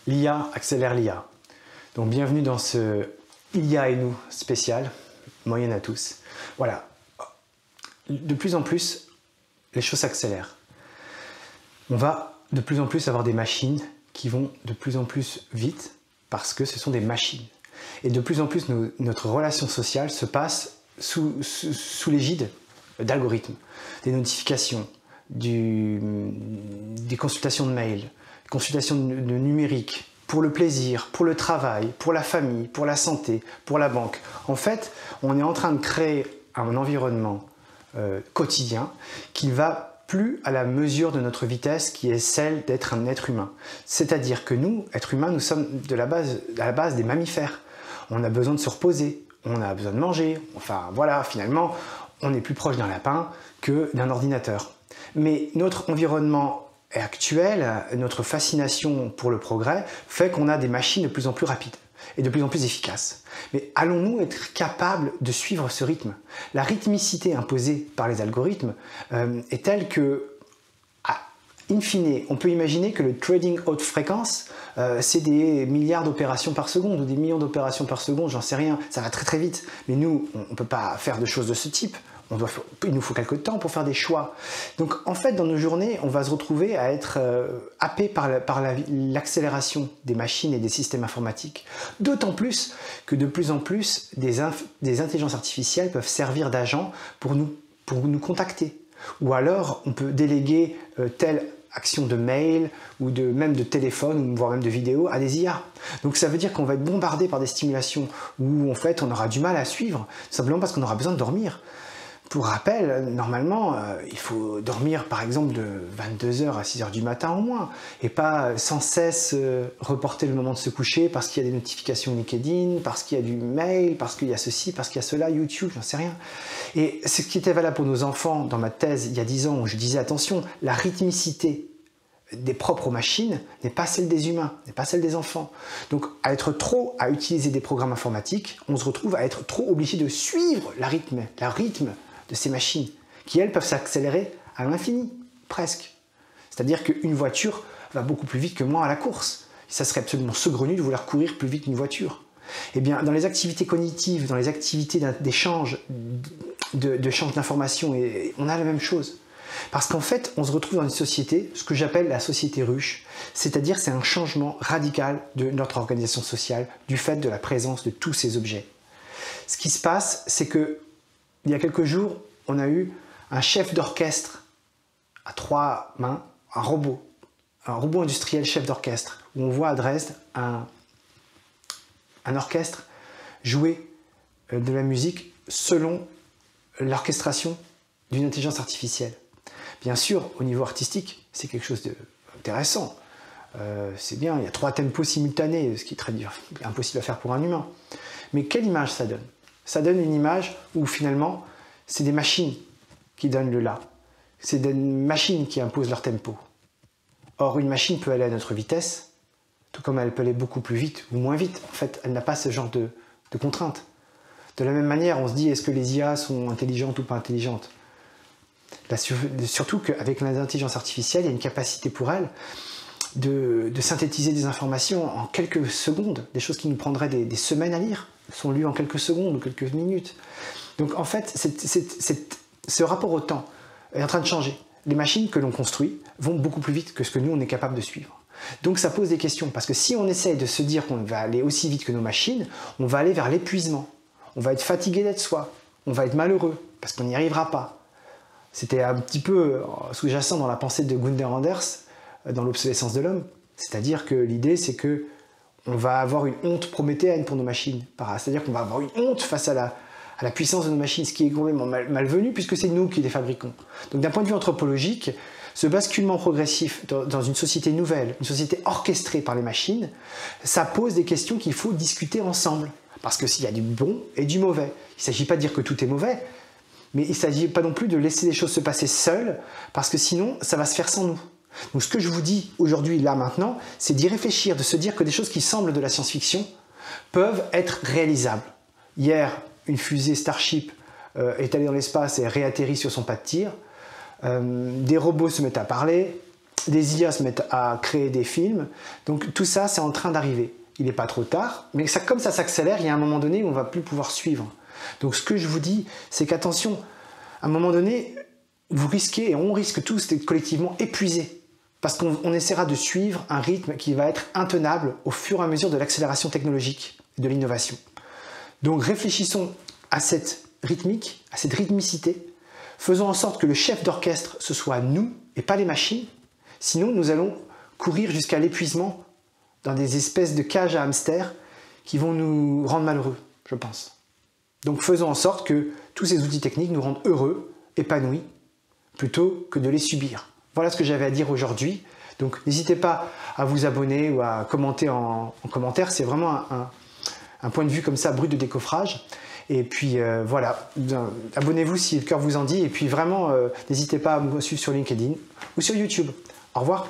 L'IA accélère l'IA. Donc bienvenue dans ce IA et nous spécial, moyenne à tous. Voilà, de plus en plus, les choses s'accélèrent. On va de plus en plus avoir des machines qui vont de plus en plus vite parce que ce sont des machines. Et de plus en plus, notre relation sociale se passe sous l'égide d'algorithmes, des notifications, des consultations de mails, consultations de numérique, pour le plaisir, pour le travail, pour la famille, pour la santé, pour la banque. En fait, on est en train de créer un environnement quotidien qui va plus à la mesure de notre vitesse qui est celle d'être un être humain. C'est-à-dire que nous, êtres humains, nous sommes à la base des mammifères. On a besoin de se reposer, on a besoin de manger. Enfin voilà, finalement, on est plus proche d'un lapin que d'un ordinateur. Mais notre environnement actuel, notre fascination pour le progrès fait qu'on a des machines de plus en plus rapides et de plus en plus efficaces. Mais allons-nous être capables de suivre ce rythme? La rythmicité imposée par les algorithmes est telle que, in fine, on peut imaginer que le trading haute fréquence, c'est des milliards d'opérations par seconde ou des millions d'opérations par seconde, j'en sais rien, ça va très très vite. Mais nous, on ne peut pas faire de choses de ce type. Il nous faut quelques temps pour faire des choix. Donc en fait, dans nos journées, on va se retrouver à être happé par l'accélération des machines et des systèmes informatiques. D'autant plus que de plus en plus, des intelligences artificielles peuvent servir d'agents pour nous contacter. Ou alors, on peut déléguer telle action de mail ou même de téléphone, voire même de vidéo à des IA. Donc ça veut dire qu'on va être bombardé par des stimulations où en fait on aura du mal à suivre, simplement parce qu'on aura besoin de dormir. Pour rappel, normalement, il faut dormir par exemple de 22h à 6h du matin au moins, et pas sans cesse reporter le moment de se coucher parce qu'il y a des notifications LinkedIn, parce qu'il y a du mail, parce qu'il y a ceci, parce qu'il y a cela, YouTube, j'en sais rien. Et ce qui était valable pour nos enfants dans ma thèse il y a 10 ans, où je disais attention, la rythmicité des propres machines n'est pas celle des humains, n'est pas celle des enfants. Donc à utiliser des programmes informatiques, on se retrouve à être trop obligé de suivre le rythme de ces machines, qui elles peuvent s'accélérer à l'infini, presque. C'est-à-dire qu'une voiture va beaucoup plus vite que moi à la course. Ça serait absolument saugrenu de vouloir courir plus vite qu'une voiture. Eh bien, dans les activités cognitives, dans les activités d'échange, d'informations, on a la même chose. Parce qu'en fait, on se retrouve dans une société, ce que j'appelle la société ruche, c'est-à-dire c'est un changement radical de notre organisation sociale du fait de la présence de tous ces objets. Ce qui se passe, c'est que il y a quelques jours, on a eu un chef d'orchestre à 3 mains, un robot industriel chef d'orchestre, où on voit à Dresde un orchestre jouer de la musique selon l'orchestration d'une intelligence artificielle. Bien sûr, au niveau artistique, c'est quelque chose d'intéressant. C'est bien, il y a 3 tempos simultanés, ce qui est impossible à faire pour un humain. Mais quelle image ça donne? Ça donne une image où finalement, c'est des machines qui donnent le là. C'est des machines qui imposent leur tempo. Or, une machine peut aller à notre vitesse, tout comme elle peut aller beaucoup plus vite ou moins vite. En fait, elle n'a pas ce genre de contraintes. De la même manière, on se dit, est-ce que les IA sont intelligentes ou pas intelligentes? Surtout qu'avec l'intelligence artificielle, il y a une capacité pour elle de synthétiser des informations en quelques secondes, des choses qui nous prendraient des semaines à lire, sont lues en quelques secondes ou quelques minutes. Donc en fait, ce rapport au temps est en train de changer. Les machines que l'on construit vont beaucoup plus vite que ce que nous, on est capable de suivre. Donc ça pose des questions, parce que si on essaye de se dire qu'on va aller aussi vite que nos machines, on va aller vers l'épuisement. On va être fatigué d'être soi, on va être malheureux, parce qu'on n'y arrivera pas. C'était un petit peu sous-jacent dans la pensée de Gunther Anders, dans l'obsolescence de l'homme. C'est-à-dire que l'idée, c'est que on va avoir une honte prométhéenne pour nos machines. C'est-à-dire qu'on va avoir une honte face à la puissance de nos machines, ce qui est complètement malvenu, puisque c'est nous qui les fabriquons. Donc d'un point de vue anthropologique, ce basculement progressif dans une société nouvelle, une société orchestrée par les machines, ça pose des questions qu'il faut discuter ensemble. Parce que s'il y a du bon et du mauvais, il ne s'agit pas de dire que tout est mauvais, mais il ne s'agit pas non plus de laisser les choses se passer seules, parce que sinon, ça va se faire sans nous. Donc ce que je vous dis aujourd'hui, là, maintenant, c'est d'y réfléchir, de se dire que des choses qui semblent de la science-fiction peuvent être réalisables. Hier, une fusée Starship est allée dans l'espace et réatterrit sur son pas de tir. Des robots se mettent à parler. des IA se mettent à créer des films. Donc tout ça, c'est en train d'arriver. Il n'est pas trop tard, mais ça, comme ça s'accélère, il y a un moment donné où on ne va plus pouvoir suivre. Donc ce que je vous dis, c'est qu'attention, à un moment donné, vous risquez, et on risque tous d'être collectivement épuisés, parce qu'on essaiera de suivre un rythme qui va être intenable au fur et à mesure de l'accélération technologique et de l'innovation. Donc réfléchissons à cette rythmique, à cette rythmicité, faisons en sorte que le chef d'orchestre, ce soit nous et pas les machines, sinon nous allons courir jusqu'à l'épuisement dans des espèces de cages à hamsters qui vont nous rendre malheureux, je pense. Donc faisons en sorte que tous ces outils techniques nous rendent heureux, épanouis, plutôt que de les subir. Voilà ce que j'avais à dire aujourd'hui. Donc n'hésitez pas à vous abonner ou à commenter en commentaire. C'est vraiment un point de vue comme ça, brut de décoffrage. Et puis voilà, abonnez-vous si le cœur vous en dit. Et puis vraiment, n'hésitez pas à me suivre sur LinkedIn ou sur YouTube. Au revoir.